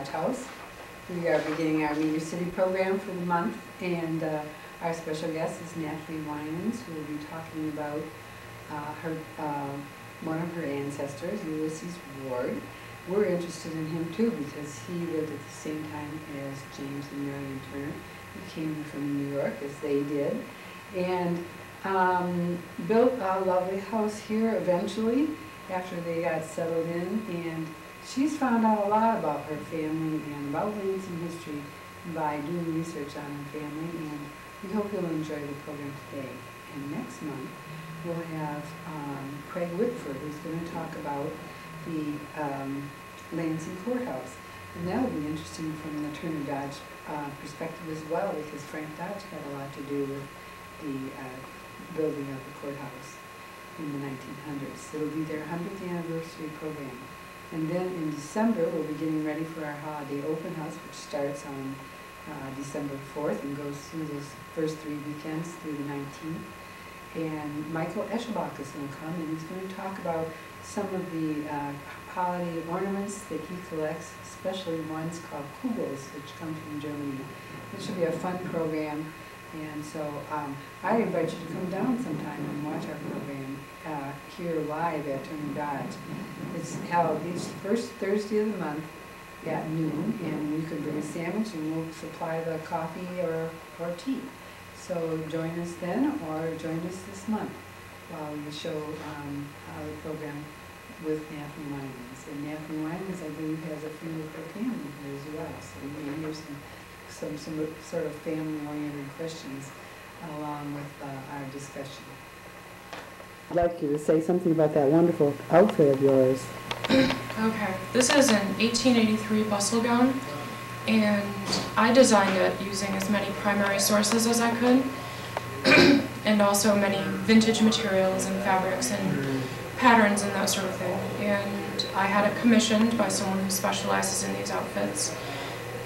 Dodge House. We are beginning our Meter City program for the month, and our special guest is Nathalie Winans, who will be talking about one of her ancestors, Ulysses Ward. We're interested in him too because he lived at the same time as James and Marion Turner. He came from New York, as they did, and built a lovely house here eventually after they got settled in. And she's found out a lot about her family and about Lansing history by doing research on her family, and we hope you'll enjoy the program today. And next month we'll have Craig Whitford, who's going to talk about the Lansing Courthouse. And that will be interesting from the Turner Dodge perspective as well, because Frank Dodge had a lot to do with the building of the courthouse in the 1900s. It'll be their 100th anniversary program. And then in December, we'll be getting ready for our holiday open house, which starts on December 4th and goes through those first 3 weekends through the 19th. And Michael Eschelbach is going to come, and he's going to talk about some of the holiday ornaments that he collects, especially ones called Kugels, which come from Germany. It should be a fun program, and so I invite you to come down sometime and watch our program here live at Turner Dodge. It's held each first Thursday of the month at noon, and you can bring a sandwich and we'll supply the coffee or tea. So join us then, or join us this month while we show the program with Nathalie Winans. And Nathalie Winans, I believe, has a few of her family here as well. So we may hear some sort of family-oriented questions along with our discussion. I'd like you to say something about that wonderful outfit of yours. Okay, this is an 1883 bustle gown, and I designed it using as many primary sources as I could, and also many vintage materials and fabrics and patterns and that sort of thing. And I had it commissioned by someone who specializes in these outfits.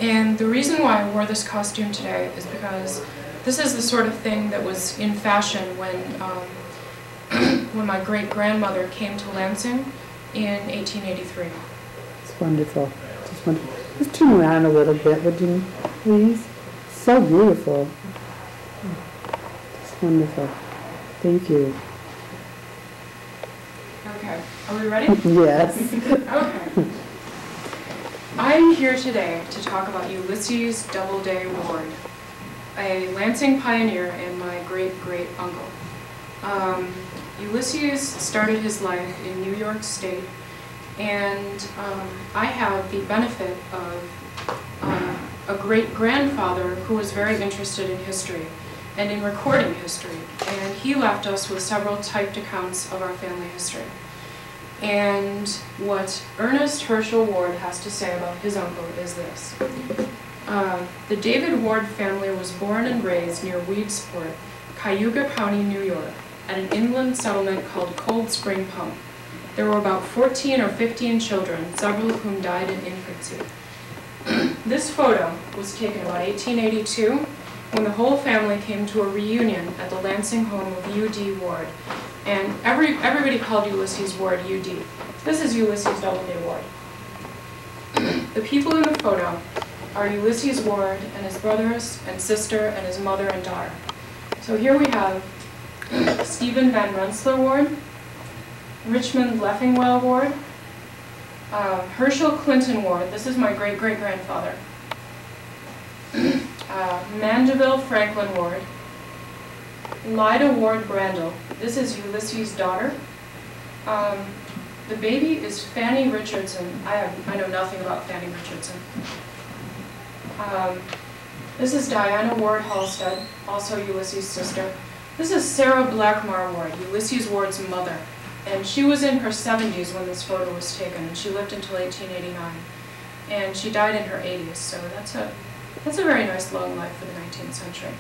And the reason why I wore this costume today is because this is the sort of thing that was in fashion when when my great-grandmother came to Lansing in 1883. It's wonderful. Just wonderful. Just turn around a little bit, would you, please? So beautiful. It's wonderful. Thank you. Okay, are we ready? Yes. Okay. I'm here today to talk about Ulysses Doubleday Ward, a Lansing pioneer and my great-great-uncle. Ulysses started his life in New York State, and I have the benefit of a great-grandfather who was very interested in history and in recording history, and he left us with several typed accounts of our family history. And what Ernest Herschel Ward has to say about his uncle is this. The David Ward family was born and raised near Weedsport, Cayuga County, New York, at an inland settlement called Cold Spring Pump. There were about 14 or 15 children, several of whom died in infancy. This photo was taken about 1882 when the whole family came to a reunion at the Lansing home of U.D. Ward. And everybody called Ulysses Ward U.D. This is Ulysses Doubleday Ward. The people in the photo are Ulysses Ward and his brothers and sister and his mother and daughter. So here we have Stephen Van Rensselaer Ward, Richmond Leffingwell Ward, Herschel Clinton Ward, this is my great-great-grandfather, Mandeville Franklin Ward, Lida Ward Brandel, this is Ulysses' daughter. The baby is Fanny Richardson. I know nothing about Fanny Richardson. This is Diana Ward Halstead, also Ulysses' sister. This is Sarah Blackmar Ward, Ulysses Ward's mother. And she was in her 70s when this photo was taken, and she lived until 1889. And she died in her 80s, so that's a very nice long life for the 19th century.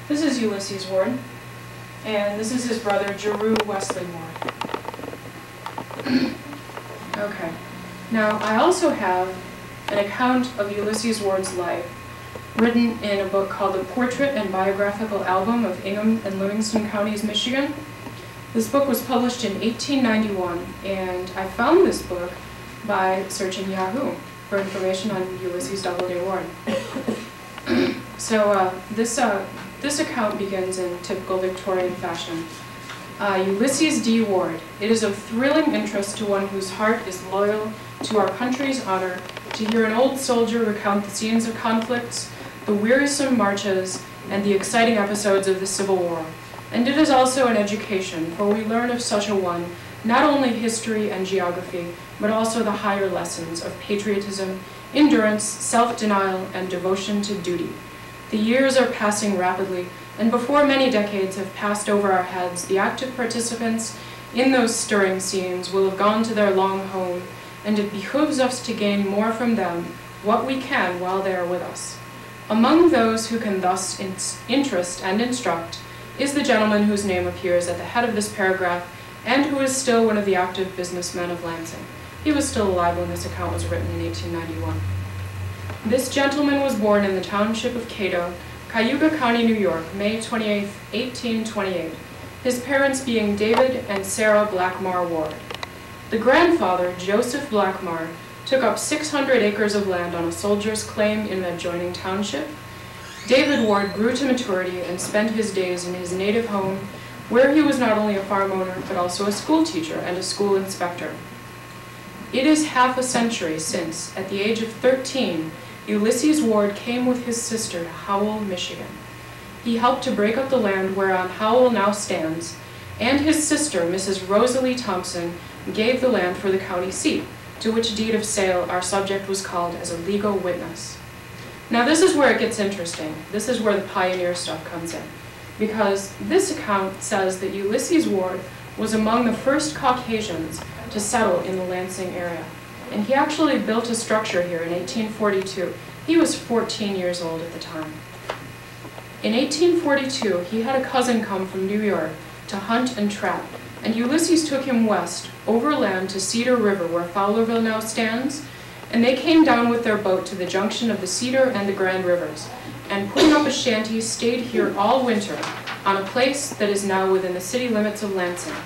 This is Ulysses Ward, and this is his brother, Jeru Wesley Ward. Okay, now I also have an account of Ulysses Ward's life written in a book called The Portrait and Biographical Album of Ingham and Livingston Counties, Michigan. This book was published in 1891, and I found this book by searching Yahoo. for information on Ulysses D. Ward. So this account begins in typical Victorian fashion. Ulysses D. Ward, it is of thrilling interest to one whose heart is loyal to our country's honor to hear an old soldier recount the scenes of conflicts, the wearisome marches, and the exciting episodes of the Civil War. And it is also an education, for we learn of such a one not only history and geography, but also the higher lessons of patriotism, endurance, self-denial, and devotion to duty. The years are passing rapidly, and before many decades have passed over our heads, the active participants in those stirring scenes will have gone to their long home, and it behooves us to gain more from them what we can while they are with us. Among those who can thus interest and instruct is the gentleman whose name appears at the head of this paragraph and who is still one of the active businessmen of Lansing. He was still alive when this account was written in 1891. This gentleman was born in the township of Cato, Cayuga County, New York, May 28, 1828, his parents being David and Sarah Blackmar Ward. The grandfather, Joseph Blackmar, took up 600 acres of land on a soldier's claim in an adjoining township. David Ward grew to maturity and spent his days in his native home, where he was not only a farm owner, but also a school teacher and a school inspector. It is half a century since, at the age of 13, Ulysses Ward came with his sister to Howell, Michigan. He helped to break up the land whereon Howell now stands, and his sister, Mrs. Rosalie Thompson, gave the land for the county seat, to which deed of sale our subject was called as a legal witness. Now this is where it gets interesting. This is where the pioneer stuff comes in, because this account says that Ulysses Ward was among the first Caucasians to settle in the Lansing area. And he actually built a structure here in 1842. He was 14 years old at the time. In 1842, he had a cousin come from New York to hunt and trap, and Ulysses took him west, overland to Cedar River, where Fowlerville now stands, and they came down with their boat to the junction of the Cedar and the Grand Rivers, and putting up a shanty, stayed here all winter on a place that is now within the city limits of Lansing.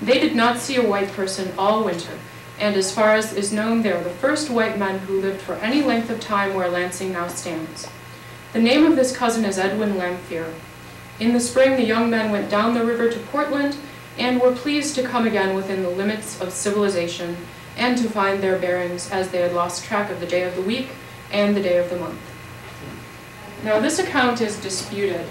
They did not see a white person all winter, and as far as is known, they are the first white men who lived for any length of time where Lansing now stands. The name of this cousin is Edwin Lamphere. In the spring, the young men went down the river to Portland and were pleased to come again within the limits of civilization and to find their bearings, as they had lost track of the day of the week and the day of the month. Now this account is disputed.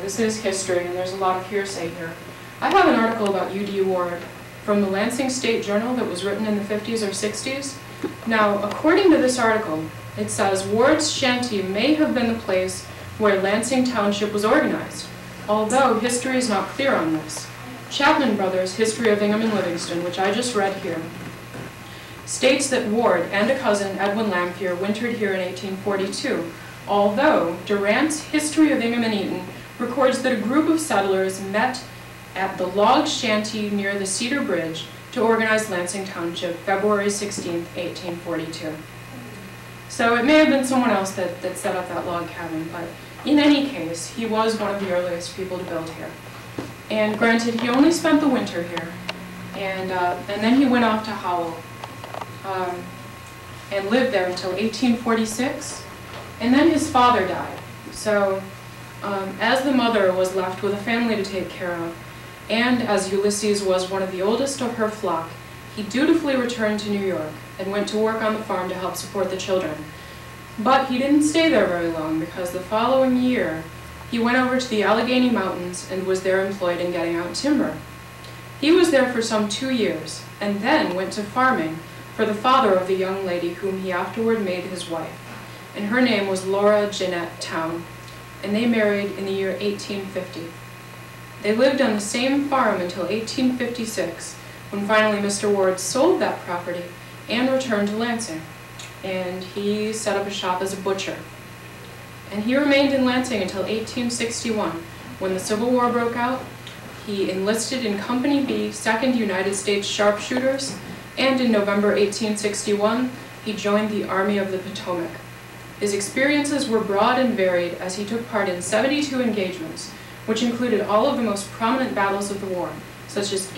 This is history and there's a lot of hearsay here. I have an article about U.D. Ward from the Lansing State Journal that was written in the 50s or 60s. Now, according to this article, it says Ward's shanty may have been the place where Lansing Township was organized, although history is not clear on this. Chapman Brothers' History of Ingham and Livingston, which I just read here, states that Ward and a cousin, Edwin Lamphere, wintered here in 1842, although Durant's History of Ingham and Eaton records that a group of settlers met at the log shanty near the Cedar Bridge to organize Lansing Township, February 16, 1842. So it may have been someone else that set up that log cabin, but in any case, he was one of the earliest people to build here. And granted, he only spent the winter here, and then he went off to Howell and lived there until 1846, and then his father died. So as the mother was left with a family to take care of, and as Ulysses was one of the oldest of her flock, he dutifully returned to New York and went to work on the farm to help support the children. But he didn't stay there very long, because the following year he went over to the Allegheny Mountains and was there employed in getting out timber. He was there for some 2 years and then went to farming for the father of the young lady whom he afterward made his wife, and her name was Laura Jeanette Town, and they married in the year 1850. They lived on the same farm until 1856, when finally Mr. Ward sold that property and returned to Lansing, and he set up a shop as a butcher. And he remained in Lansing until 1861, when the Civil War broke out. He enlisted in Company B, 2nd United States Sharpshooters, and in November 1861, he joined the Army of the Potomac. His experiences were broad and varied, as he took part in 72 engagements, which included all of the most prominent battles of the war, such as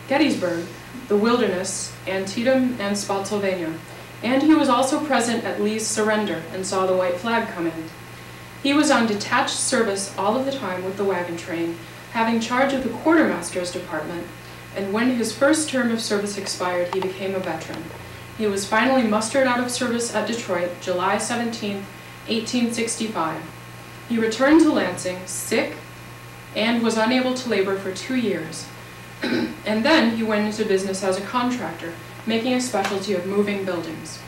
Gettysburg, the Wilderness, Antietam, and Spotsylvania, and he was also present at Lee's surrender and saw the white flag come in. He was on detached service all of the time with the wagon train, having charge of the quartermaster's department, and when his first term of service expired, he became a veteran. He was finally mustered out of service at Detroit, July 17, 1865. He returned to Lansing, sick, and was unable to labor for 2 years. And then he went into business as a contractor, making a specialty of moving buildings,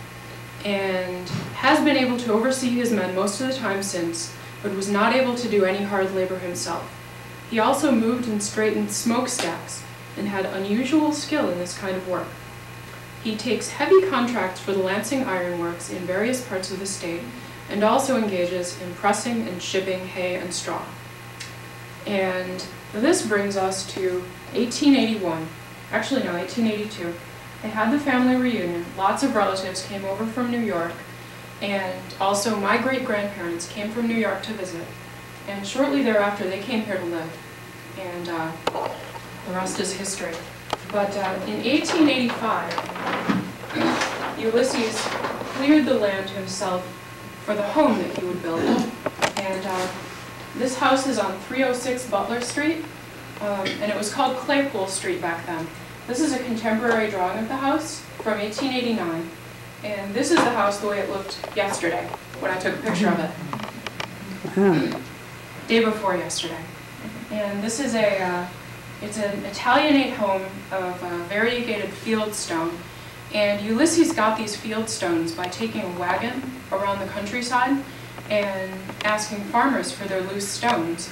and has been able to oversee his men most of the time since, but was not able to do any hard labor himself. He also moved and straightened smokestacks, and had unusual skill in this kind of work. He takes heavy contracts for the Lansing Iron Works in various parts of the state, and also engages in pressing and shipping hay and straw. And this brings us to 1881, actually no, 1882. They had the family reunion. Lots of relatives came over from New York, and also my great-grandparents came from New York to visit. And shortly thereafter, they came here to live, and the rest is history. But in 1885, Ulysses cleared the land himself for the home that he would build. And this house is on 306 Butler Street, and it was called Claypool Street back then. This is a contemporary drawing of the house from 1889, and this is the house the way it looked yesterday when I took a picture of it. Day before yesterday. And this is it's an Italianate home of variegated field stone, and Ulysses got these field stones by taking a wagon around the countryside and asking farmers for their loose stones,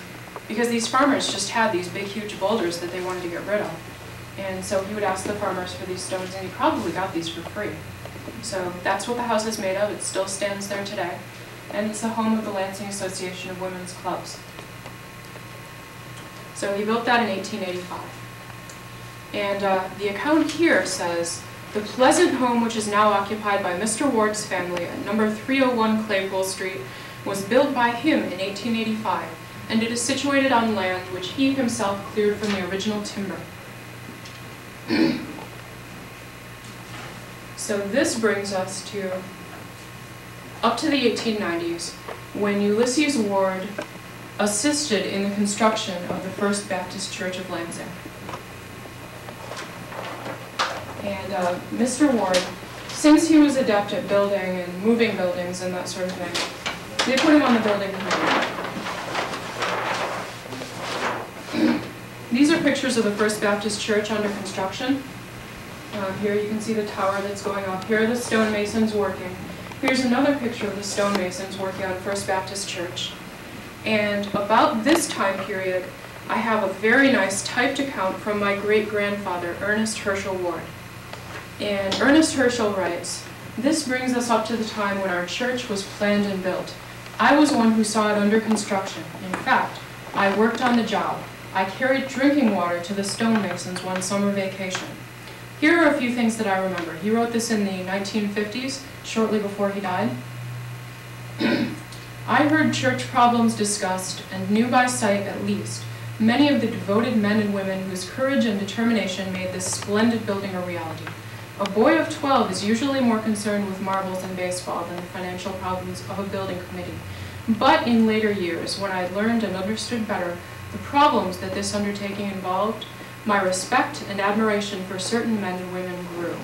because these farmers just had these big huge boulders that they wanted to get rid of. And so he would ask the farmers for these stones, and he probably got these for free. So that's what the house is made of. It still stands there today. And it's the home of the Lansing Association of Women's Clubs. So he built that in 1885. And the account here says, the pleasant home which is now occupied by Mr. Ward's family at number 301 Claypool Street was built by him in 1885, and it is situated on land which he himself cleared from the original timber. So this brings us to up to the 1890s, when Ulysses Ward assisted in the construction of the First Baptist Church of Lansing. And Mr. Ward, since he was adept at building and moving buildings and that sort of thing, they put him on the building committee. These are pictures of the First Baptist Church under construction. Here you can see the tower that's going up. Here are the stonemasons working. Here's another picture of the stonemasons working on First Baptist Church. And about this time period, I have a very nice typed account from my great-grandfather, Ernest Herschel Ward. And Ernest Herschel writes, "This brings us up to the time when our church was planned and built. I was one who saw it under construction. In fact, I worked on the job. I carried drinking water to the stonemasons one summer vacation." Here are a few things that I remember. He wrote this in the 1950s, shortly before he died. "I heard church problems discussed, and knew by sight at least many of the devoted men and women whose courage and determination made this splendid building a reality. A boy of 12 is usually more concerned with marbles and baseball than the financial problems of a building committee. But in later years, when I learned and understood better the problems that this undertaking involved, my respect and admiration for certain men and women grew.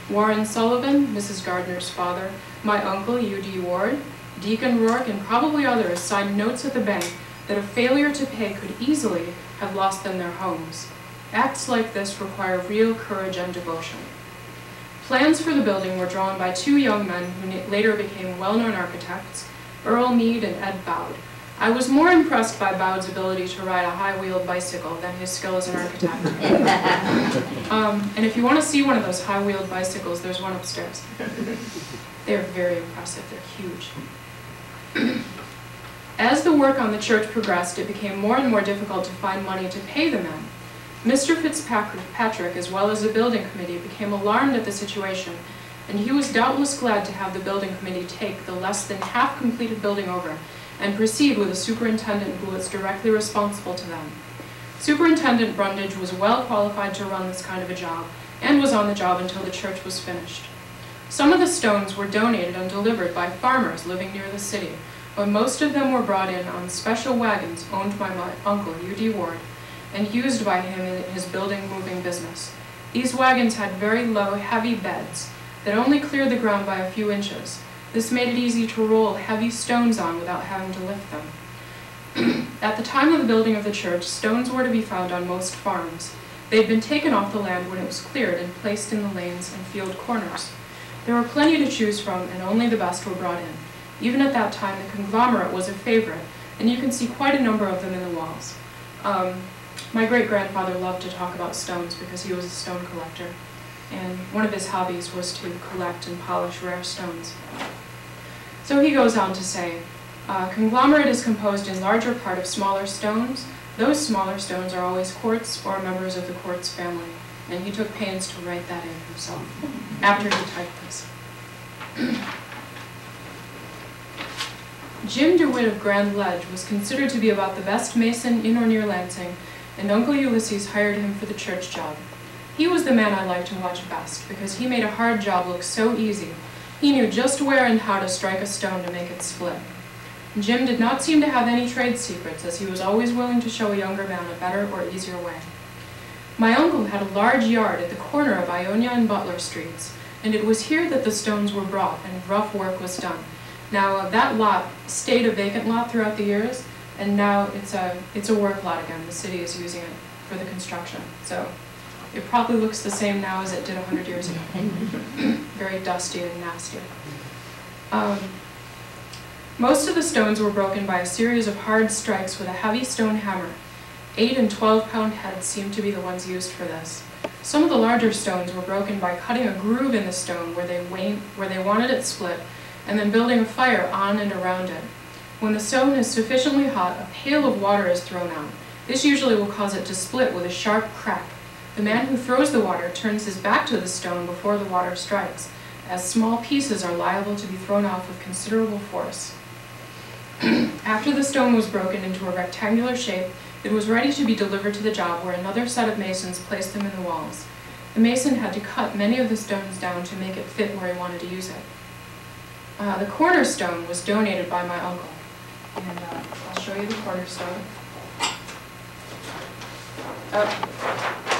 Warren Sullivan, Mrs. Gardner's father, my uncle, U.D. Ward, Deacon Rourke, and probably others signed notes at the bank that a failure to pay could easily have lost them their homes. Acts like this require real courage and devotion." Plans for the building were drawn by two young men who later became well-known architects, Earl Mead and Ed Bowd. I was more impressed by Bowd's ability to ride a high-wheeled bicycle than his skill as an architect. And if you want to see one of those high-wheeled bicycles, there's one upstairs. They're very impressive. They're huge. As the work on the church progressed, it became more and more difficult to find money to pay the men. Mr. Fitzpatrick, as well as the building committee, became alarmed at the situation, and he was doubtless glad to have the building committee take the less than half-completed building over and proceed with a superintendent who was directly responsible to them. Superintendent Brundage was well qualified to run this kind of a job, and was on the job until the church was finished. Some of the stones were donated and delivered by farmers living near the city, but most of them were brought in on special wagons owned by my uncle, U.D. Ward, and used by him in his building-moving business. These wagons had very low, heavy beds that only cleared the ground by a few inches. This made it easy to roll heavy stones on without having to lift them. At the time of the building of the church, stones were to be found on most farms. They had been taken off the land when it was cleared and placed in the lanes and field corners. There were plenty to choose from, and only the best were brought in. Even at that time, the conglomerate was a favorite, and you can see quite a number of them in the walls. My great-grandfather loved to talk about stones because he was a stone collector, and one of his hobbies was to collect and polish rare stones. So he goes on to say, conglomerate is composed in larger part of smaller stones. Those smaller stones are always quartz or members of the quartz family, and he took pains to write that in himself after he typed this. Jim DeWitt of Grand Ledge was considered to be about the best mason in or near Lansing, and Uncle Ulysses hired him for the church job. He was the man I liked to watch best, because he made a hard job look so easy. He knew just where and how to strike a stone to make it split. Jim did not seem to have any trade secrets, as he was always willing to show a younger man a better or easier way. My uncle had a large yard at the corner of Ionia and Butler Streets, and it was here that the stones were brought and rough work was done. Now, that lot stayed a vacant lot throughout the years, and now it's a work lot again. The city is using it for the construction. So it probably looks the same now as it did 100 years ago. Very dusty and nasty. Most of the stones were broken by a series of hard strikes with a heavy stone hammer. 8- and 12-pound heads seemed to be the ones used for this. Some of the larger stones were broken by cutting a groove in the stone where they wanted it split, and then building a fire on and around it. When the stone is sufficiently hot, a pail of water is thrown out. This usually will cause it to split with a sharp crack. The man who throws the water turns his back to the stone before the water strikes, as small pieces are liable to be thrown off with considerable force. After the stone was broken into a rectangular shape, it was ready to be delivered to the job, where another set of masons placed them in the walls. The mason had to cut many of the stones down to make it fit where he wanted to use it. The cornerstone was donated by my uncle, and I'll show you the cornerstone.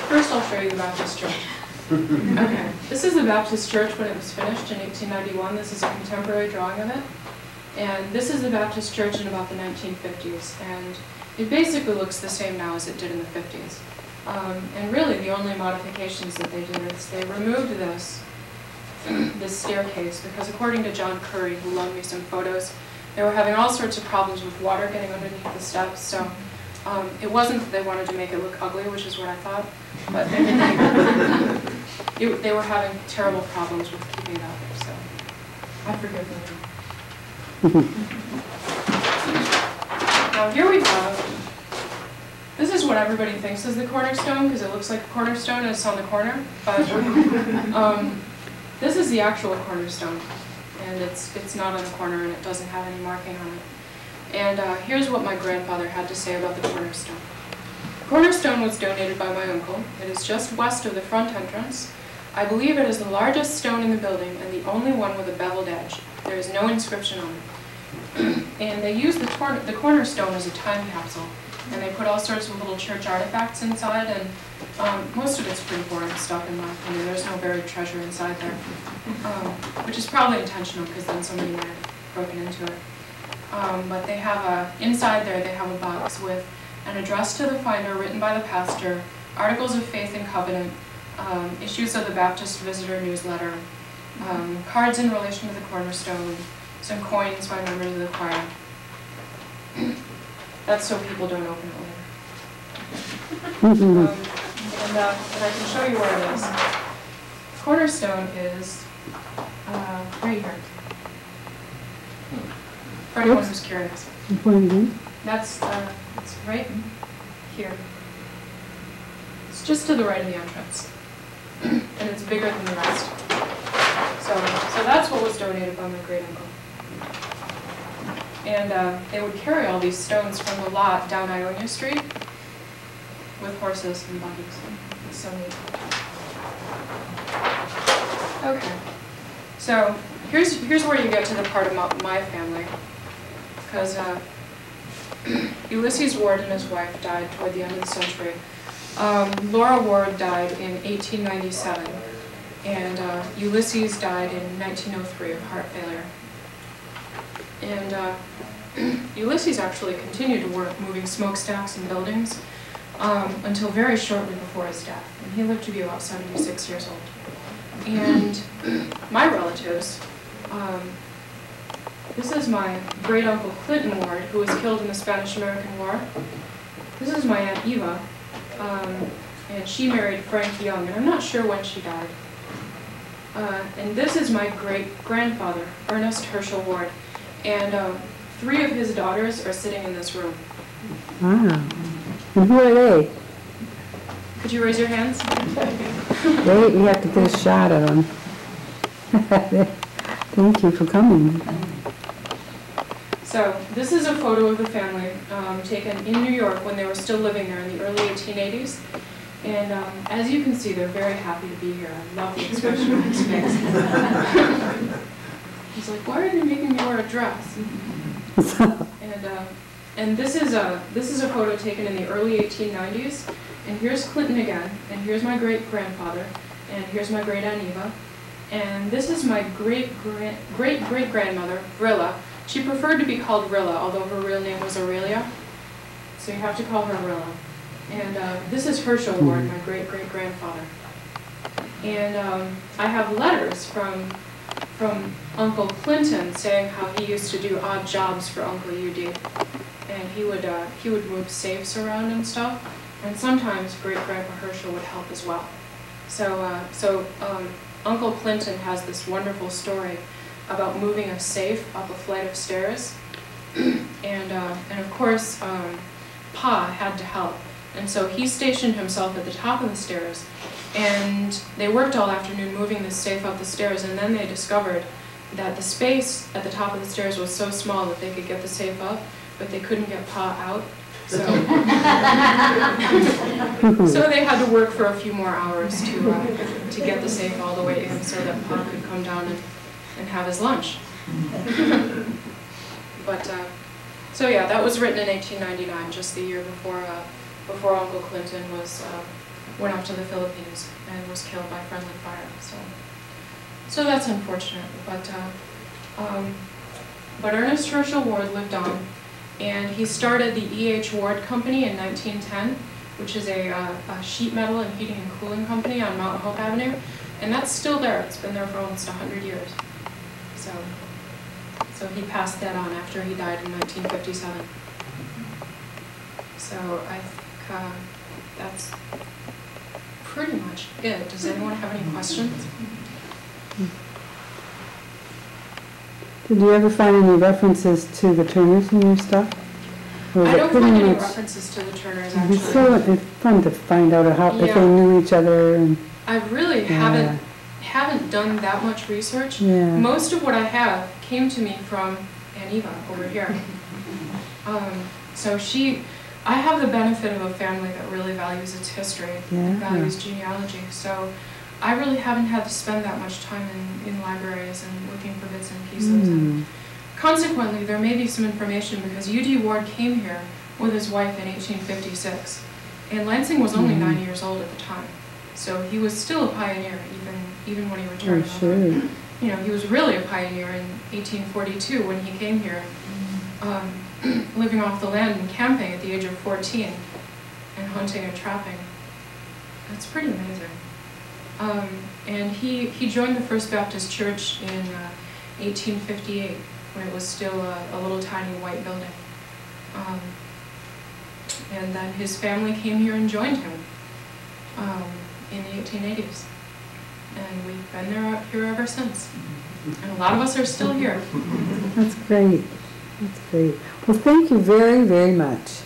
First I'll show you the Baptist church. Okay, this is the Baptist church when it was finished in 1891. This is a contemporary drawing of it. And this is the Baptist church in about the 1950s, and it basically looks the same now as it did in the 50s. And really the only modifications that they did is they removed this staircase, because according to John Curry, who loaned me some photos, they were having all sorts of problems with water getting underneath the steps. So it wasn't that they wanted to make it look ugly, which is what I thought, but they were having terrible problems with keeping it up, so I forgive them. Now here we have, this is what everybody thinks is the cornerstone, because it looks like a cornerstone and it's on the corner, but this is the actual cornerstone, and it's not on the corner and it doesn't have any marking on it. And here's what my grandfather had to say about the cornerstone. The cornerstone was donated by my uncle. It is just west of the front entrance. I believe it is the largest stone in the building and the only one with a beveled edge. There is no inscription on it. And they use the cornerstone as a time capsule, and they put all sorts of little church artifacts inside, and most of it's pretty boring stuff in my opinion. There's no buried treasure inside there, which is probably intentional because then somebody might have broken into it. But they have inside there they have a box with an address to the finder written by the pastor, articles of faith and covenant, issues of the Baptist Visitor newsletter, cards in relation to the cornerstone, some coins by members of the choir. That's so people don't open it later. And I can show you where it is. Cornerstone is right here. For anyone who's curious. That's it's right here. It's just to the right of the entrance. And it's bigger than the rest. So that's what was donated by my great uncle. And they would carry all these stones from the lot down Ionia Street. with horses and buggies. It's so neat. Okay, so here's where you get to the part about my family, because Ulysses Ward and his wife died toward the end of the century. Laura Ward died in 1897, and Ulysses died in 1903 of heart failure. And Ulysses actually continued to work moving smokestacks and buildings until very shortly before his death, and he lived to be about 76 years old. And my relatives, this is my great-uncle Clinton Ward, who was killed in the Spanish-American War. This is my Aunt Eva, and she married Frank Young, and I'm not sure when she died. And this is my great-grandfather, Ernest Herschel Ward, and 3 of his daughters are sitting in this room. Wow. And who are they? Could you raise your hands? Wait, we have to get a shot of them. Thank you for coming. So this is a photo of the family taken in New York when they were still living there in the early 1880s. And as you can see, they're very happy to be here. I love the expression on his face. He's like, why are they making me wear a dress? And this is a photo taken in the early 1890s. And here's Clinton again, and here's my great-grandfather, and here's my great-aunt Eva. And this is my great-great-grandmother, Rilla. She preferred to be called Rilla, although her real name was Aurelia. So you have to call her Rilla. And this is Herschel Ward, my great-great-grandfather. And I have letters from Uncle Clinton saying how he used to do odd jobs for Uncle UD. And he would move safes around and stuff. And sometimes great-grandpa Herschel would help as well. So Uncle Clinton has this wonderful story about moving a safe up a flight of stairs. And of course, Pa had to help. And so he stationed himself at the top of the stairs. And they worked all afternoon moving this safe up the stairs, and then they discovered that the space at the top of the stairs was so small that they could get the safe up, but they couldn't get Pa out. So, so they had to work for a few more hours to get the safe all the way in so that Pa could come down and have his lunch. But, so yeah, that was written in 1899, just the year before Uncle Clinton went up to the Philippines and was killed by friendly fire. So that's unfortunate. But Ernest Herschel Ward lived on. And he started the E.H. Ward Company in 1910, which is a sheet metal and heating and cooling company on Mount Hope Avenue. And that's still there. It's been there for almost 100 years. So he passed that on after he died in 1957. So I think that's pretty much it. Does anyone have any questions? Did you ever find any references to the Turners in your stuff? I don't find any references to the Turners, actually. It's so fun to find out how if they knew each other. And I really haven't done that much research. Yeah. Most of what I have came to me from Aunt Eva over here. So I have the benefit of a family that really values its history and values genealogy. So I really haven't had to spend that much time in libraries and looking for bits and pieces. And consequently, there may be some information because U.D. Ward came here with his wife in 1856. And Lansing was only 9 years old at the time. So he was still a pioneer even when he returned home. Sure. You know, he was really a pioneer in 1842 when he came here, living off the land and camping at the age of 14 and hunting and trapping. That's pretty amazing. And he joined the First Baptist Church in 1858 when it was still a little tiny white building. And then his family came here and joined him in the 1880s. And we've been here ever since. And a lot of us are still here. That's great. That's great. Well, thank you very, very much.